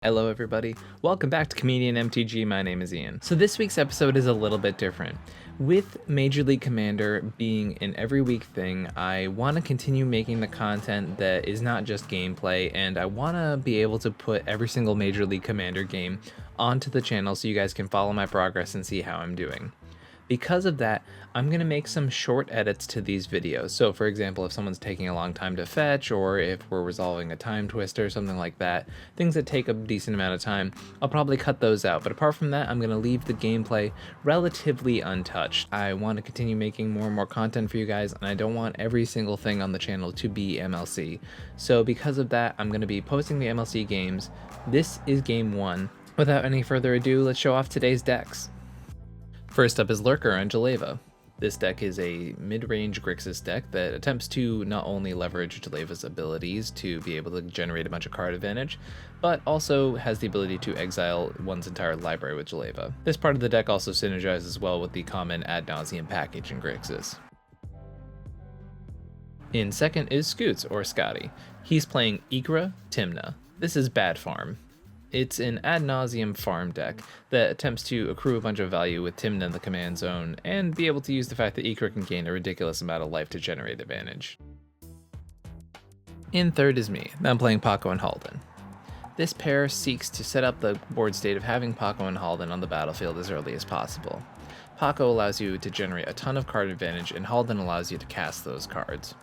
Hello everybody, welcome back to ComedIan MTG. My name is Ian. So this week's episode is a little bit different. With Major League Commander being an every week thing, I want to continue making the content that is not just gameplay, and I want to be able to put every single Major League Commander game onto the channel so you guys can follow my progress and see how I'm doing. Because of that, I'm going to make some short edits to these videos. So for example, if someone's taking a long time to fetch, or if we're resolving a time twister or something like that, things that take a decent amount of time, I'll probably cut those out. But apart from that, I'm going to leave the gameplay relatively untouched. I want to continue making more and more content for you guys, and I don't want every single thing on the channel to be MLC. So because of that, I'm going to be posting the MLC games. This is game one. Without any further ado, let's show off today's decks. First up is Lurker on Jeleva. This deck is a mid-range Grixis deck that attempts to not only leverage Jeleva's abilities to be able to generate a bunch of card advantage, but also has the ability to exile one's entire library with Jeleva. This part of the deck also synergizes well with the common ad nauseam package in Grixis. In second is Scoots, or Scotty. He's playing Ikra, Tymna. This is bad farm. It's an ad nauseam farm deck that attempts to accrue a bunch of value with Tymna in the command zone, and be able to use the fact that Ikra can gain a ridiculous amount of life to generate advantage. In third is me. I'm playing Pako and Haldan. This pair seeks to set up the board state of having Pako and Haldan on the battlefield as early as possible. Pako allows you to generate a ton of card advantage, and Haldan allows you to cast those cards.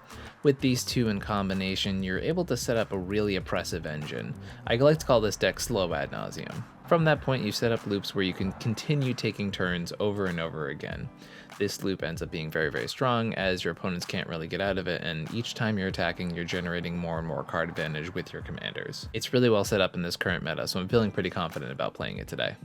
With these two in combination, you're able to set up a really oppressive engine. I like to call this deck slow ad nauseum. From that point, you set up loops where you can continue taking turns over and over again. This loop ends up being very, very strong, as your opponents can't really get out of it, and each time you're attacking, you're generating more and more card advantage with your commanders. It's really well set up in this current meta, so I'm feeling pretty confident about playing it today.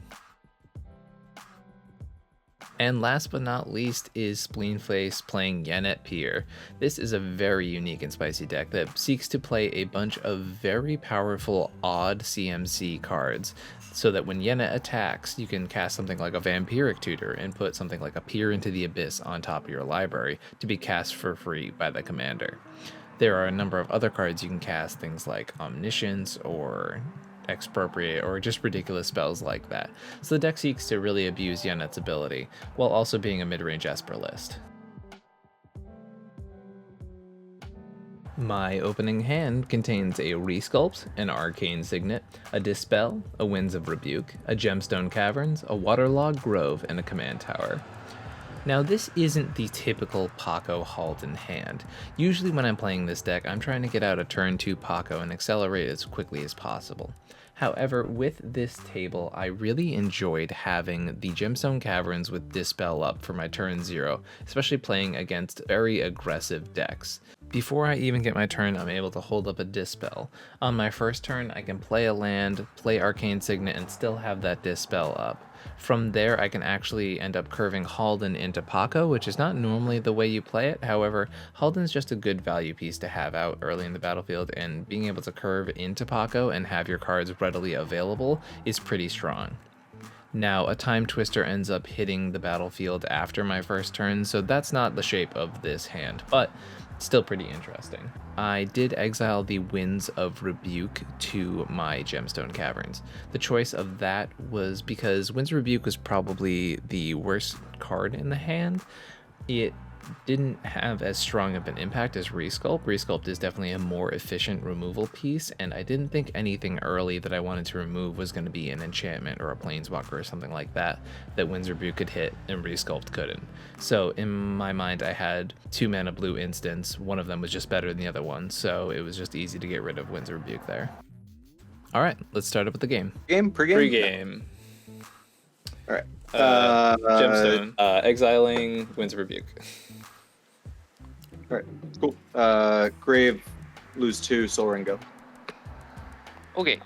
And last but not least is Spleenface playing Yennett Pier. This is a very unique and spicy deck that seeks to play a bunch of very powerful odd CMC cards, so that when Yennett attacks, you can cast something like a Vampiric Tutor and put something like a Peer into the Abyss on top of your library to be cast for free by the commander. There are a number of other cards you can cast, things like Omniscience or Expropriate, or just ridiculous spells like that. So the deck seeks to really abuse Yennett's ability, while also being a mid-range Esper list. My opening hand contains a Resculpt, an Arcane Signet, a Dispel, a Winds of Rebuke, a Gemstone Caverns, a Waterlogged Grove, and a Command Tower. Now this isn't the typical Pako Haldan hand. Usually when I'm playing this deck, I'm trying to get out a turn 2 Pako and accelerate as quickly as possible. However, with this table, I really enjoyed having the Gemstone Caverns with Dispel up for my turn 0, especially playing against very aggressive decks. Before I even get my turn, I'm able to hold up a Dispel. On my first turn, I can play a land, play Arcane Signet, and still have that Dispel up. From there, I can actually end up curving Haldan into Pako, which is not normally the way you play it. However, Haldan's just a good value piece to have out early in the battlefield, and being able to curve into Pako and have your cards readily available is pretty strong. Now, a Time Twister ends up hitting the battlefield after my first turn, so that's not the shape of this hand, but still pretty interesting. I did exile the Winds of Rebuke to my Gemstone Caverns. The choice of that was because Winds of Rebuke was probably the worst card in the hand. It didn't have as strong of an impact as Resculpt. Resculpt is definitely a more efficient removal piece, and I didn't think anything early that I wanted to remove was going to be an enchantment or a planeswalker or something like that Winds of Rebuke could hit and Resculpt couldn't. So in my mind, I had 2 mana blue instants. One of them was just better than the other one, so it was just easy to get rid of Winds of Rebuke there. All right, let's start up with the game. Pre-game. All right. Gemstone. Exiling Winds of Rebuke. All right. Cool. Grave, lose 2, Soul Ring, go. Okay.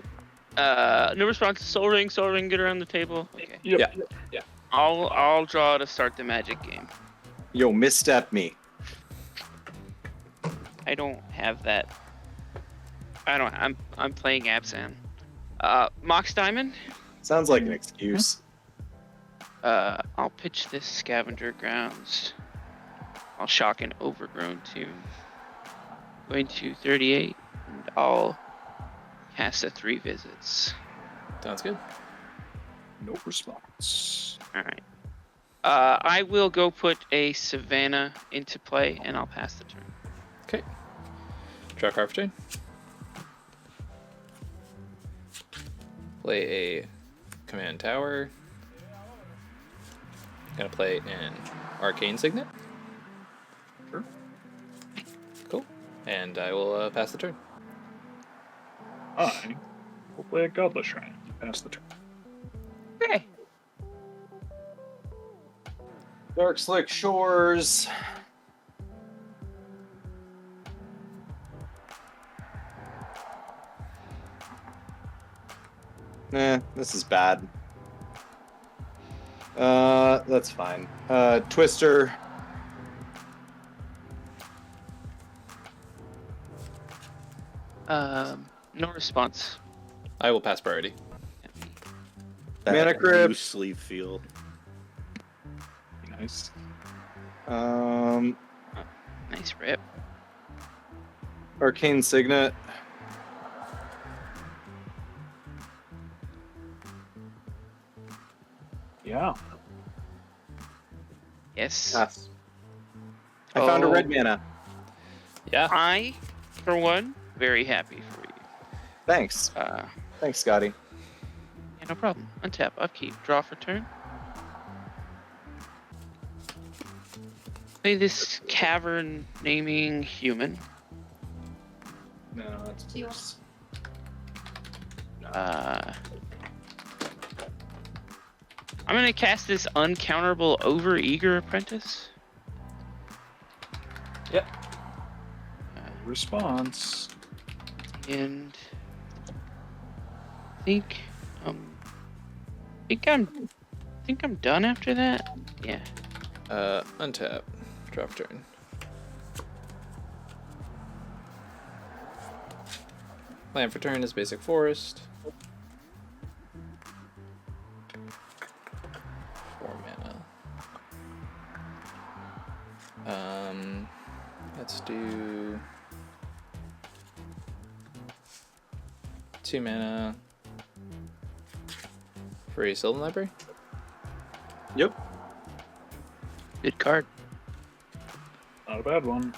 No response. Soul Ring, get around the table. Okay. Yeah. I'll draw to start the Magic game. Yo, misstep me. I don't have that. I'm playing Abzan. Mox Diamond. Sounds like an excuse. I'll pitch this Scavenger Grounds. I'll shock an Overgrown too. Going to 38, and I'll cast a 3 visits. Sounds good. No response. All right. I will go put a Savannah into play, and I'll pass the turn. Okay. Draw card for turn. Play a command tower. Gonna play an arcane signet. Sure. Cool. And I will pass the turn. I will play a Godless Shrine. Pass the turn. Okay. Dark Slick Shores. This is bad. That's fine. Twister. No response. I will pass priority. Mana Crypt. Loosely feel. Nice. Nice rip. Arcane Signet. Yeah. Yes. Pass. I found a red mana. Yeah. I, for one, very happy for you. Thanks. Thanks, Scotty. Yeah, no problem. Untap, upkeep, draw for turn. Play this cavern naming human. No, that's worse. I'm gonna cast this uncounterable overeager apprentice. Yep. Response. And think I'm done after that. Yeah. Untap. Draw for turn. Land for turn is basic forest. 4 mana. Let's do 2 mana for a Sylvan Library. Yep. Good card. Not a bad one.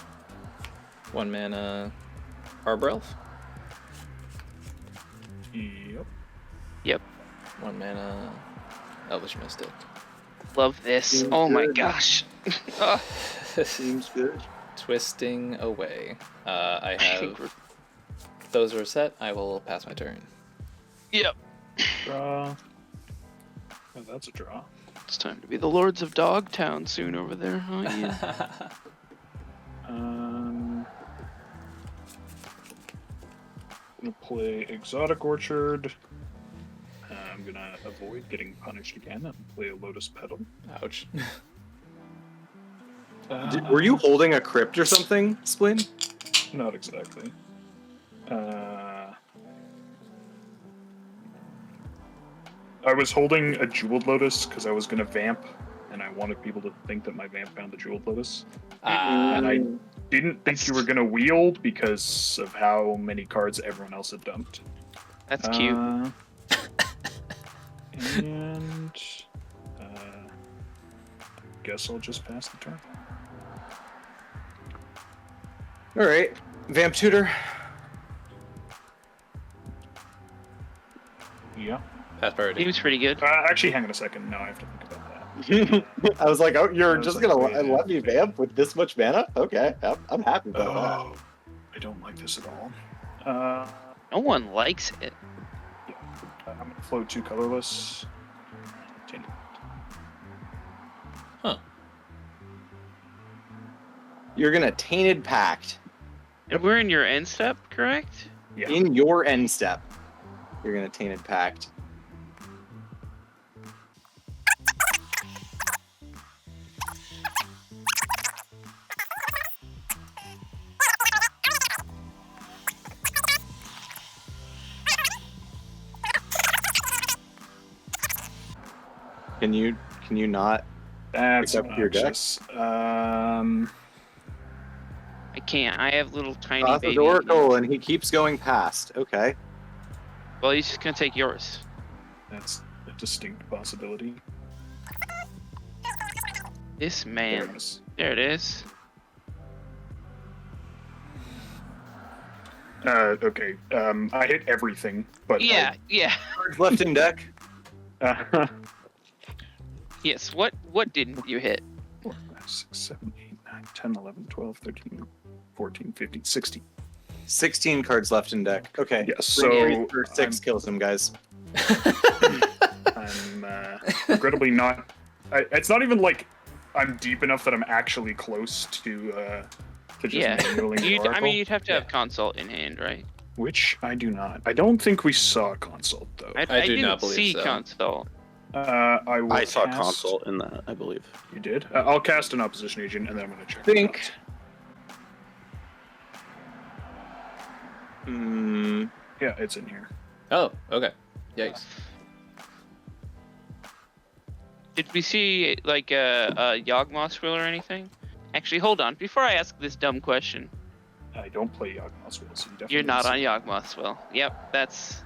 1 mana Harbor Elf. Yep. Yep. 1 mana Elvish Mystic. Love this. Seems Oh my good. gosh. Seems good. Twisting away. I think have those are set. I will pass my turn. Yep. Draw. Oh, that's a draw. It's time to be the Lords of Dogtown soon over there, huh? Yeah. Gonna play Exotic Orchard. I'm gonna avoid getting punished again and play a Lotus Petal. Ouch. Were you holding a crypt or something, Splin? Not exactly. I was holding a Jeweled Lotus because I was gonna vamp, and I wanted people to think that my vamp found the Jeweled Lotus. And I didn't think you were gonna wield because of how many cards everyone else had dumped. That's cute. And I guess I'll just pass the turn. All right. Vamp Tutor. Yeah. Pass priority. Seems pretty good. Actually, hang on a second. No, I have to think about that. I was like, oh, you're I was just like, gonna wait, let me vamp with this much mana? Okay, I'm happy about Oh, I don't like this at all. No one likes it. I'm gonna flow 2 colorless. Huh. that. You're gonna Tainted Pact And we're in your end step, correct? Yeah. in your end step. You're gonna Tainted Pact. Can you not? That's Pick up your deck? obnoxious. I can't. I have little tiny Path baby. of Oracle, and he keeps going past. Okay. Well, he's just gonna take yours. That's a distinct possibility. This There man. it is. There it is. Okay. I hit everything, but Yeah, yeah. Cards left in deck. Yes, what didn't you hit? 4, 5, 6, 7, 8, 9, 10, 11, 12, 13, 14, 15, 16. 16 cards left in deck. Okay. Yes, Three so for 6 kills him, guys. I'm regrettably not. It's not even like I'm deep enough that I'm actually close to just Yeah. manualing the I Oracle, mean, you'd have to have consult in hand, right? which I do not. I don't think we saw consult though. I do didn't not believe see so. consult. I saw cast- console in that, I believe. You did? I'll cast an opposition agent and then I'm going to check. Think. Yeah, it's in here. Oh, okay. Yikes. Did we see like a Yawgmoth Will or anything? Actually, hold on. Before I ask this dumb question, I don't play Yawgmoth's Will, so you definitely you're not didn't on Yawgmoth Will. Yep, that's. see-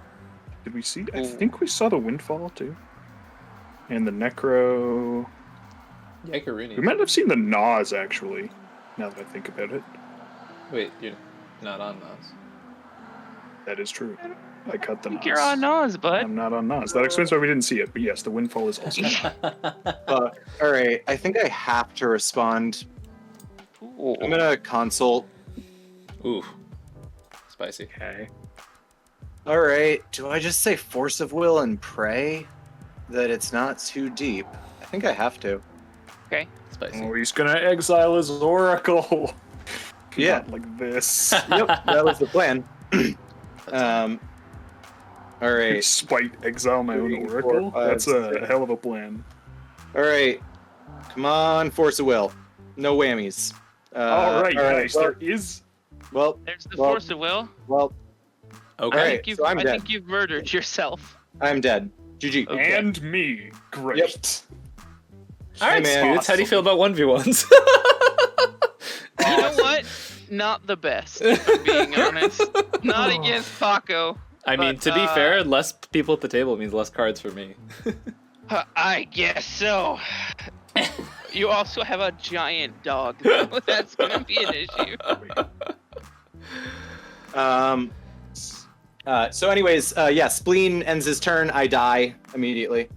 Did we see? I Ooh. think we saw the Windfall too. And the Necro. Yikeroony. We might have seen the Nas actually, now that I think about it. Wait, you're not on those. That is true. I cut the I think Nas. you're on Nas, bud. I'm not on Nas. That explains why we didn't see it. But yes, the Windfall is also. All right. I think I have to respond. Cool. I'm gonna consult. Ooh. Spicy. Okay. All right. Do I just say Force of Will and pray that it's not too deep? I think I have to. Okay. Spicy. Oh, he's gonna exile his Oracle. Yeah. Not like this. Yep. That was the plan. All right. Spite exile my own 3, 4, Oracle. 5, That's a 6. hell of a plan. All right. Come on, Force of Will. No whammies. All right, nice. Well, There is. well, There's the Well- Force of Will. well, Okay. All I right, think you've, so I'm I dead. think you've murdered yourself. I'm dead. GG. Okay. And me. Great. Yep. All right, Hey, man. Scoots, how do you feel about 1v1s? You know what? Not the best, if I'm being honest. Not against Pako. I mean, But, to be fair, less people at the table means less cards for me. I guess so. You also have a giant dog, though. That's gonna be an issue. So anyways, yeah, Spleen ends his turn. I die immediately.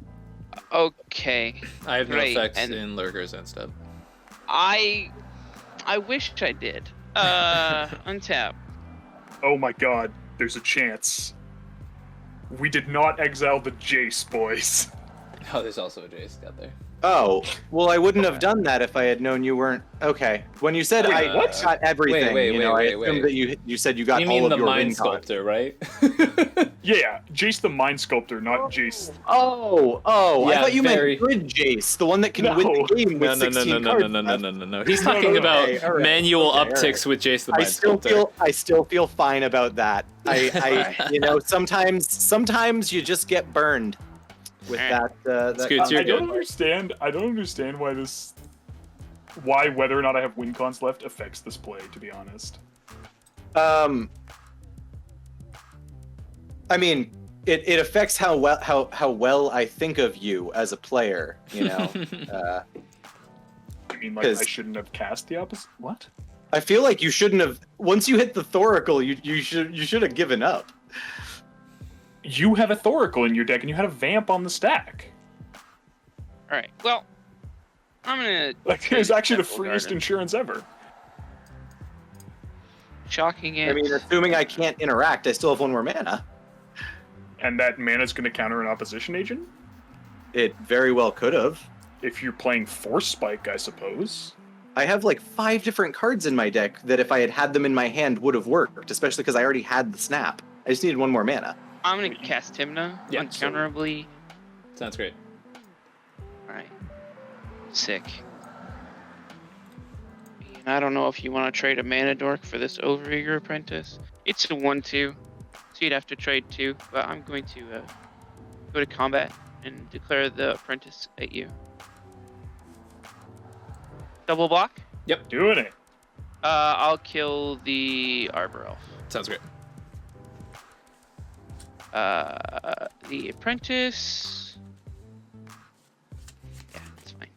Okay. I have no Great, effects and- in lurkers and stuff. I wish I did. Untap. Oh my god, there's a chance. We did not exile the Jace, boys. Oh, there's also a Jace out there. Oh, well, I wouldn't have done that if I had known you weren't. Okay. When you said I got everything, wait, I wait. assumed that you said you got You all mean of the your Mind win con. Sculptor, right? Yeah, Jace the Mind Sculptor, not Jace. Oh, I Yeah, thought you very- meant good Jace, the one that can No. win the game with No. 16 cards. No. He's No, talking no, about okay, all right, manual okay, all upticks with Jace the I Mind still Sculptor. feel fine about that. I sometimes you just get burned with that. Scoots, you're I don't good. understand. I don't understand why whether or not I have win cons left affects this play. To be honest. I mean, it affects how well I think of you as a player. You know. I mean, like 'Cause- I shouldn't have cast the opposite. What? I feel like you shouldn't have. Once you hit the Thoracle, you should have given up. You have a Thoracle in your deck, and you had a Vamp on the stack. Alright, well, I'm gonna. Like, it was actually the Temple freest Garden. insurance ever. Shocking it. I mean, assuming I can't interact, I still have one more mana. And that mana's going to counter an opposition agent. It very well could have. If you're playing Force Spike, I suppose. I have like 5 different cards in my deck that if I had them in my hand would have worked, especially because I already had the snap. I just needed one more mana. I'm gonna cast Tymna Yeah, uncounterably. Sounds great. Alright. Sick. And I don't know if you want to trade a mana dork for this Overeager Apprentice. It's a 1/2, so you'd have to trade 2, but I'm going to go to combat and declare the Apprentice at you. Double block? Doing it. I'll kill the Arbor Elf. Sounds great. The apprentice. Yeah, that's fine.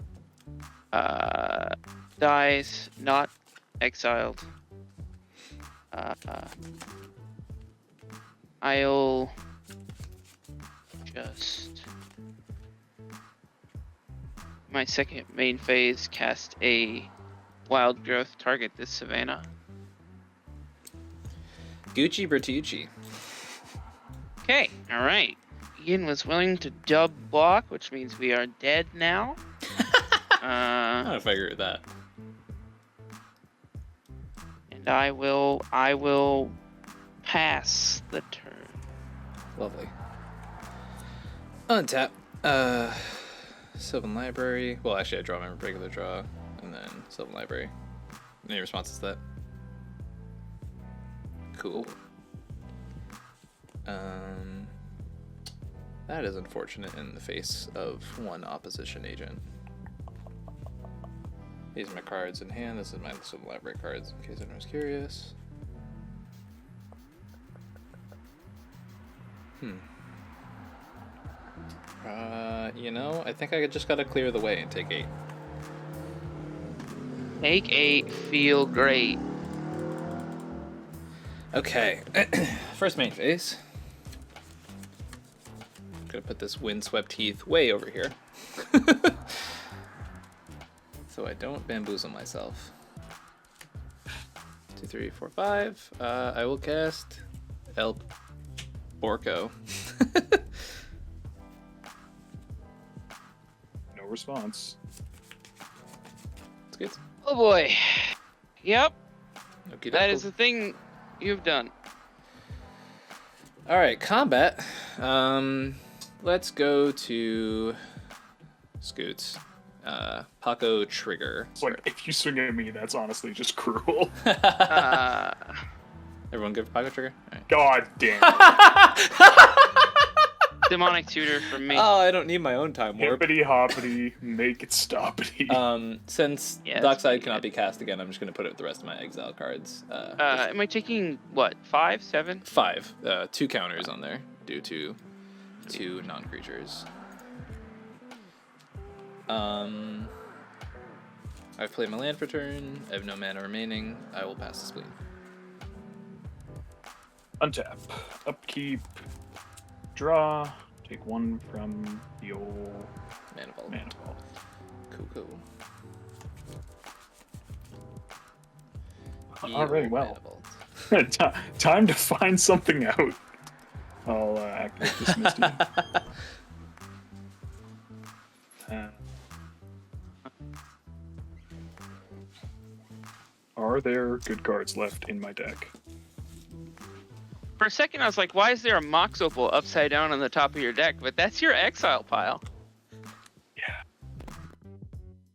Dies, not exiled. I'll just my second main phase cast a wild growth target this savannah. Gucci Bertucci. Okay, alright. Ian was willing to dub block, which means we are dead now. I don't figure that. And I will pass the turn. Lovely. Untap. Sylvan Library. Well, actually, I draw my regular draw, and then Sylvan Library. Any responses to that? Cool. That is unfortunate in the face of one opposition agent. These are my cards in hand. This is my Sylvan Library cards, in case anyone was curious. You know, I think I just gotta clear the way and take 8. Take 8, feel great. Okay, first main phase. Gonna put this Windswept Heath way over here. So I don't bamboozle myself. 2, 3, 4, 5. I will cast El Borco. No response. It's good. Oh boy. Yep, Okie that dokie. is the thing you've done. Alright, combat. Let's go to Scoots. Pako Trigger. Like, if you swing at me, that's honestly just cruel. Everyone good for Pako Trigger? Alright. God damn it. Demonic tutor from me. Oh, I don't need my own time warp. Hippity hoppity, make it stoppity. Since Yeah, that's Dockside pretty cannot good. be cast again, I'm just going to put it with the rest of my exile cards. Am I taking, what, 5, 7? 5. 2 counters on there due to 2 non-creatures. I've played my land for turn. I have no mana remaining. I will pass the spleen. Untap. Upkeep. Draw. Take 1 from the old Mana Vault. mana vault. Cool. Alright, well. Mana Vault. Time to find something out. I'll activate this Misty. Are there good cards left in my deck? For a second, I was like, why is there a Mox Opal upside down on the top of your deck? But that's your exile pile. Yeah.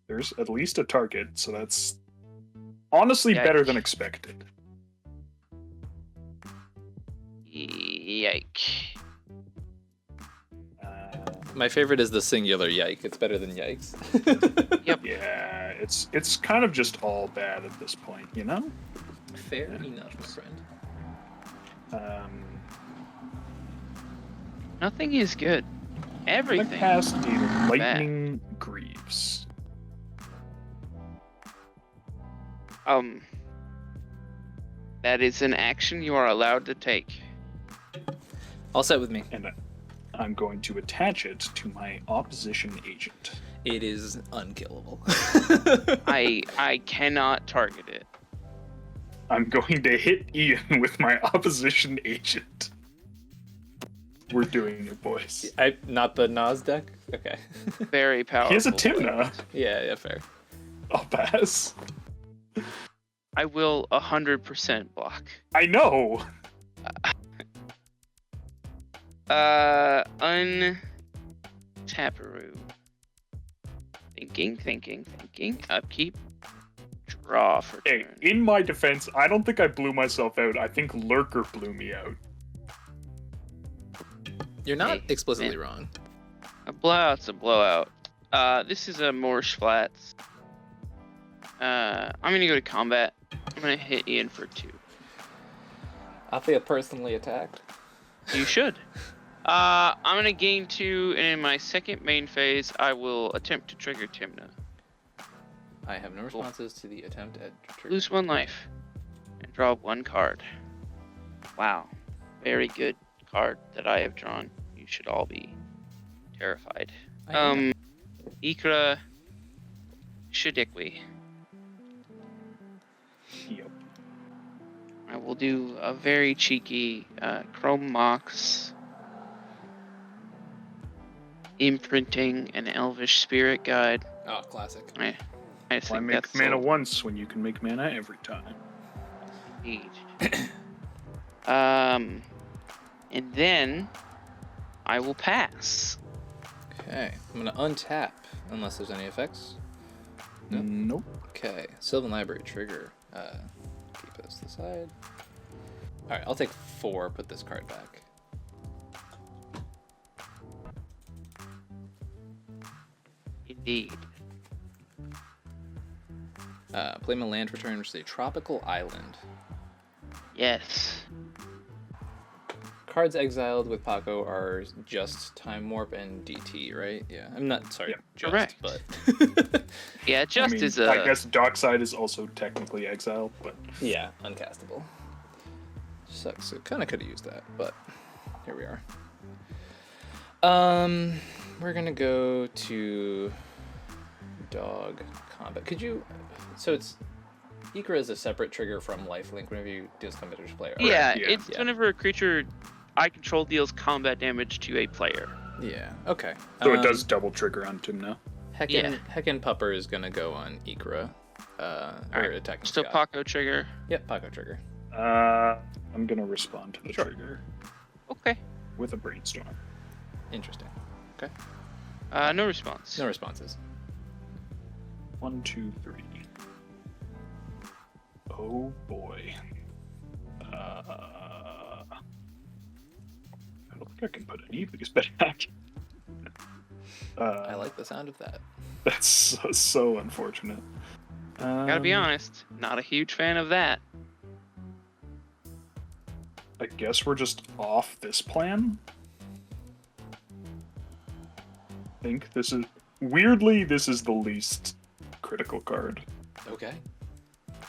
There's at least a target, so that's honestly Yikes. better than expected. Yike. My favorite is the singular yike. It's better than yikes. Yeah, it's kind of just all bad at this point, you know? Fair enough, my friend. Nothing is good. I Everything. cast a Lightning Greaves. That is an action you are allowed to take. All set with me. And I'm going to attach it to my opposition agent. It is unkillable. I cannot target it. I'm going to hit Ian with my opposition agent. We're doing it, boys. Not the Nas deck? Okay. Very powerful. He has a Tymna. Yeah, fair. I'll pass. I will 100% block. I know. Untaparoo. Thinking. Upkeep. Draw for Hey, turn. in my defense, I don't think I blew myself out. I think Lurker blew me out. You're not Hey, explicitly man. wrong. A blowout's a blowout. This is a Moorish Flats. I'm gonna go to combat. I'm gonna hit Ian for 2. I feel personally attacked. You should. I'm gonna gain 2, and in my second main phase, I will attempt to trigger Tymna. I have no responses to the attempt at trigger. Lose 1 life, and draw 1 card. Wow, very good card that I have drawn. You should all be terrified. Ikra Shidikwi. Yep. I will do a very cheeky Chrome Mox. Imprinting an Elvish Spirit Guide. Oh, classic. I just Why think make that's mana so once when you can make mana every time? neat. And then I will pass. Okay, I'm gonna untap unless there's any effects. No? Nope. Okay, Sylvan Library trigger. Keep this to the side. All right, I'll take 4. Put this card back. Indeed. Play my land return, which is a tropical island. Yes. Cards exiled with Pako are just Time Warp and DT, right? Yeah, I'm not sorry. Yeah. Just, Correct. but Yeah, just is a. I guess Dockside is also technically exiled, but yeah, uncastable. Sucks. It kind of could have used that, but here we are. We're gonna go to dog combat. Could you? So it's Ikra is a separate trigger from lifelink whenever you deal combat to player. Okay. Yeah, Yeah. it's whenever a creature I control deals combat damage to a player. Yeah. Okay. so it does double trigger on Tymna. Heckin' Pupper is gonna go on Ikra. Or attacking. So Scott. Paco trigger. Yep, Pako trigger. I'm gonna respond to the Sure. trigger Okay. with a brainstorm. Interesting. Okay. No response. No responses. 1, 2, 3. Oh boy. I don't think I can put any of these back. I like the sound of that. That's so unfortunate. Gotta be honest, not a huge fan of that. I guess we're just off this plan. I think this is weirdly this is the least critical card. Okay.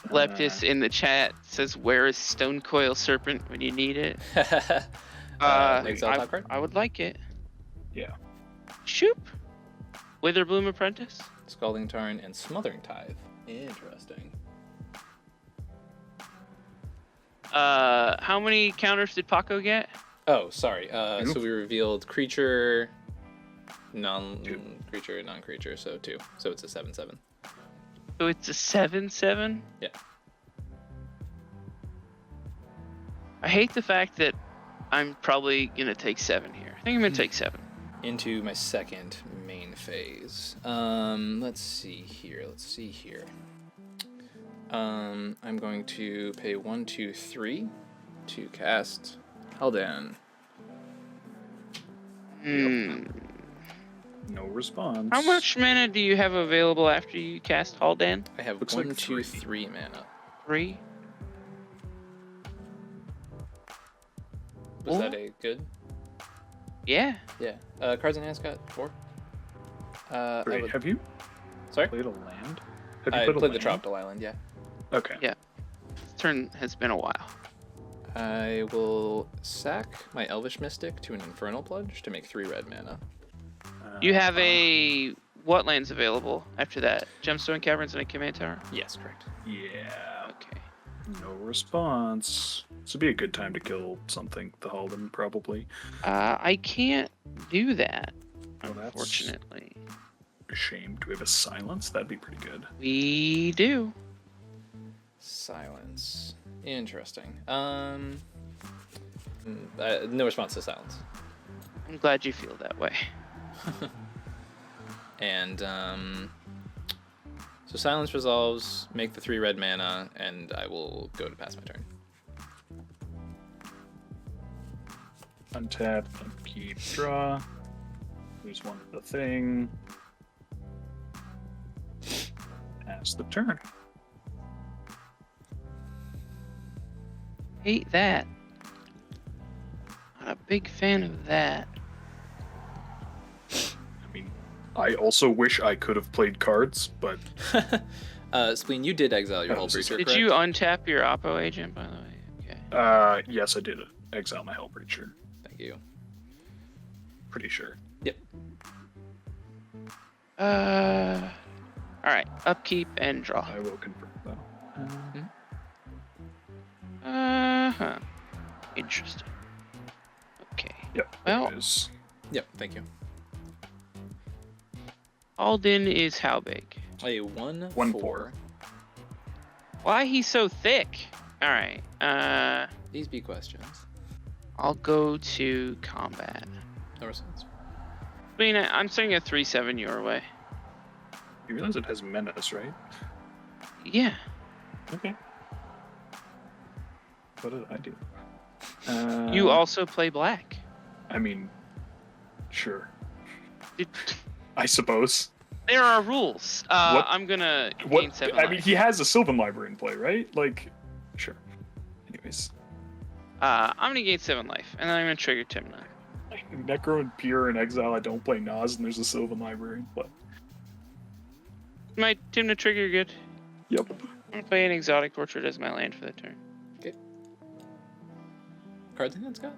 Leptis in the chat says, "Where is Stone Coil Serpent when you need it?" Exile top card? I would like it. Yeah. Shoop. Witherbloom Apprentice. Scalding Tarn and Smothering Tithe. Interesting. How many counters did Pako get? Oh, sorry. Two. So we revealed creature, non-creature, non-creature, so 2. So it's a 7/7. So it's a 7/7? Yeah. I hate the fact that I'm probably going to take 7 here. I think I'm going to take 7. Into my second main phase. Let's see here. I'm going to pay 1, 2, 3 to cast Haldan. No response. How much mana do you have available after you cast Haldan? I have Looks 1, like 2, 3. 3 mana. 3? Was that a good? Yeah. Yeah. Cards in hand, Scott. 4. Wait, have you Sorry? played a land? Have you I played a played the land? Tropical Island, yeah. Okay. Yeah. This turn has been a while. I will sack my Elvish Mystic to an Infernal Pledge to make 3 red mana. You have a what lands available after that? Gemstone Caverns and a Command Tower? Yes, correct. Yeah. Okay. No response. This would be a good time to kill something. The Haldan, probably. I can't do that, Oh, that's unfortunately. a shame. Do we have a silence? That'd be pretty good. We do. Silence. Interesting. No response to silence. I'm glad you feel that way. And so silence resolves, make the 3 red mana, and I will go to pass my turn. Untap, keep, draw. Lose 1 of the thing. Pass the turn. Hate that. Not a big fan of that. I mean, I also wish I could have played cards, but Spleen, you did exile your Oh, whole this is- breacher, Did correct? you untap your Oppo agent, by the way? Okay. yes, I did exile my Hellbreacher. Thank you. Pretty sure. Yep. Alright, upkeep and draw. I will confirm though. Uh-huh. Interesting. Okay. Yep. Well- it is. Yep, thank you. Haldan is how big? A 1/4. 1/4. Why he's so thick? Alright. These be questions. I'll go to combat. No response. I mean, I'm sending a 3/7 your way. You realize it has menace, right? Yeah. Okay. What did I do? You also play black. I mean, sure. It, I suppose. there are rules. What- I'm gonna gain What? 7 I mean, life. he has a Sylvan Library in play, right? Like, sure. Anyways, I'm gonna gain 7 life, and then I'm gonna trigger Tymna. Necro and Pure and Exile. I don't play Nas, and there's a Sylvan Library in play. My Tymna trigger good. Yep. I'm gonna play an Exotic Orchard as my land for the turn. Cards in hand, Scott?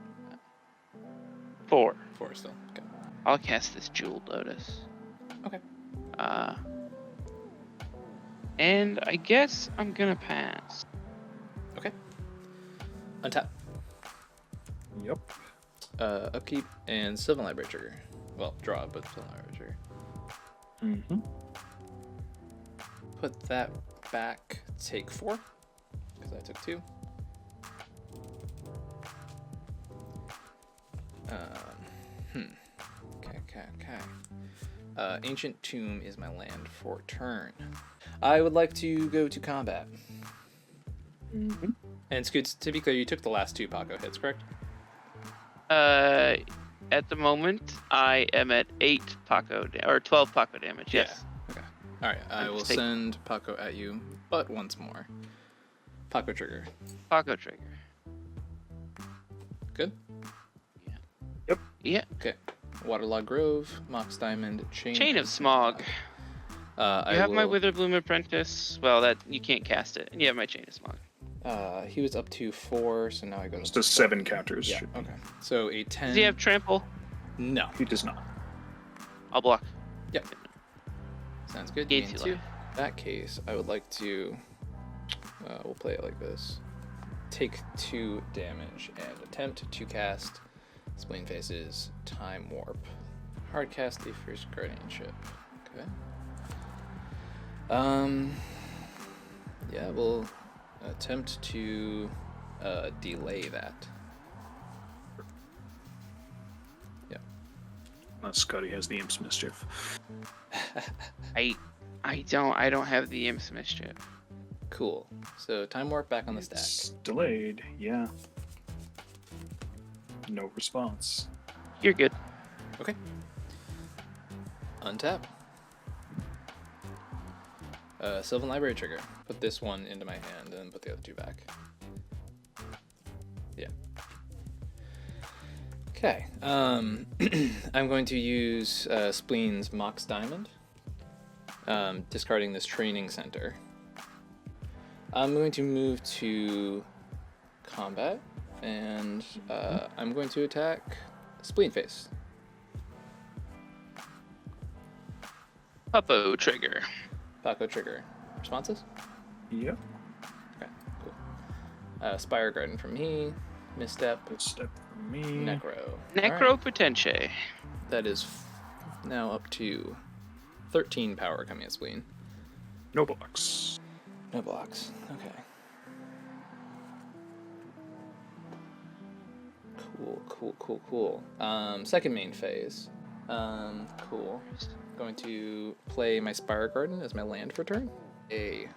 4. 4 still. Okay. I'll cast this Jeweled Lotus. Okay. And I guess I'm gonna pass. Okay. Untap. Yep. Upkeep and Sylvan Library trigger. Well, draw, but Sylvan Library trigger. Mm-hmm. Put that back. Take 4. Because I took 2. Okay. Ancient Tomb is my land for turn. I would like to go to combat. Mm-hmm. And Scoots, to be clear, you took the last 2 Pako hits, correct? At the moment, I am at 8 Pako, or 12 Pako damage, yes. Okay. Alright, I I'm will just taking- send Pako at you, but once more. Pako trigger. Pako trigger. Good? Yeah. Okay. Waterlog Grove, Mox Diamond, Chain of Smog. I You have my will- Witherbloom Apprentice. Well, that you can't cast it. And you have my Chain of Smog. He was up to 4, so now I go It's to just 7 counters. Yeah, okay. So a 10. Does he have Trample? No. He does not. I'll block. Yep. Sounds good. Gain Gain 2 2. life. In that case, I would like to. We'll play it like this. Take 2 damage and attempt to cast Spleen Face's Time Warp. Hard cast a Fierce Guardianship. Okay. Yeah, we'll attempt to delay that. Yeah. Scotty has the Imp's Mischief. I don't have the Imp's Mischief. Cool. So Time Warp back on the stack. It's delayed, yeah. No response. You're good. Okay. Untap. Sylvan Library trigger. Put this one into my hand and put the other 2 back. Yeah. Okay. I'm going to use Spleen's Mox Diamond. Discarding this Training Center. I'm going to move to combat, and I'm going to attack Spleen Face. Puppo trigger. Pako trigger. Responses? Yep. Okay, cool. Spire Garden from me. Misstep. Good step for me. Necro. Necro Alright. Potentiae. That is now up to 13 power coming at Spleen. No blocks. No blocks. Okay. Cool. Second main phase. Cool. Going to play my Spire Garden as my land for turn. A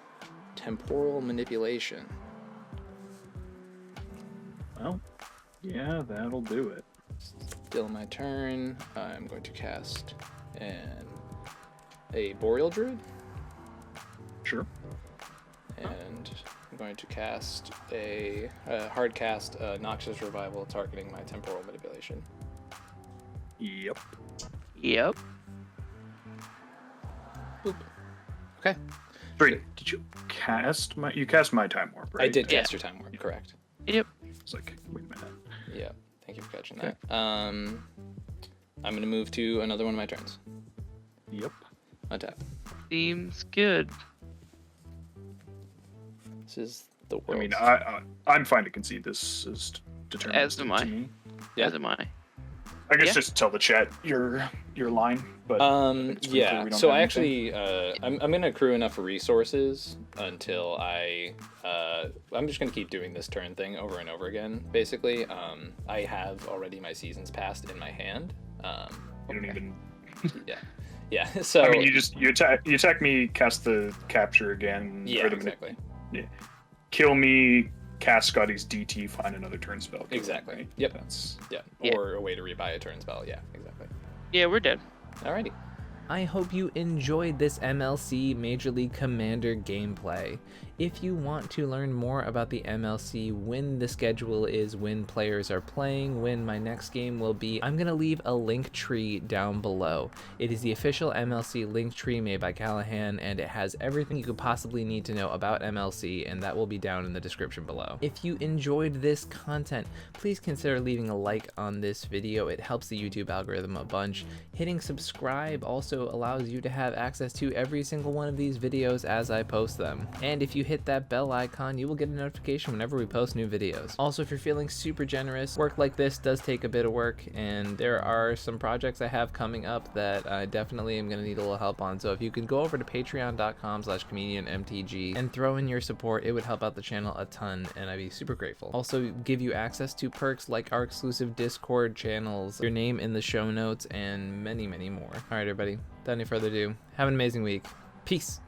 Temporal Manipulation. Well, yeah, that'll do it. Still my turn. I'm going to cast a Boreal Druid. Sure. And I'm going to cast a hard cast Noxious Revival targeting my Temporal simulation. Yep. Yep. Boop. Okay. Wait, did you cast my? You cast my Time Warp, right? I did cast your Time Warp, correct. Yep. It's like, wait a minute. Yeah. Thank you for catching Okay. that. I'm gonna move to another one of my turns. Yep. Untap. Seems good. This is the I world. mean, I'm fine to concede this is determined. As am I. Yeah. As am I. I guess Yeah. just tell the chat your line, but it's pretty clear Yeah. we don't So have I anything. actually, I'm gonna accrue enough resources until I'm just gonna keep doing this turn thing over and over again. Basically, I have already my seasons passed in my hand. You don't even. Yeah. Yeah. So. I mean, you attack me, cast the capture again. Yeah. or the- Exactly. Kill me, cast Scotty's DT, find another turn spell. kill Exactly. me, right? Yep. That's Yeah. Yeah. Or a way to rebuy a turn spell. Yeah. Exactly. Yeah, we're dead. Alrighty. I hope you enjoyed this MLC Major League Commander gameplay. If you want to learn more about the MLC, when the schedule is, when players are playing, when my next game will be, I'm going to leave a link tree down below. It is the official MLC link tree made by Callahan, and it has everything you could possibly need to know about MLC, and that will be down in the description below. If you enjoyed this content, please consider leaving a like on this video. It helps the YouTube algorithm a bunch. Hitting subscribe also allows you to have access to every single one of these videos as I post them. And if you hit that bell icon, you will get a notification whenever we post new videos. Also, if you're feeling super generous, work like this does take a bit of work, and there are some projects I have coming up that I definitely am going to need a little help on. So if you could go over to patreon.com/ComedIanMTG and throw in your support, it would help out the channel a ton, and I'd be super grateful. Also, give you access to perks like our exclusive Discord channels, your name in the show notes, and many, many more. All right, everybody, without any further ado, have an amazing week. Peace.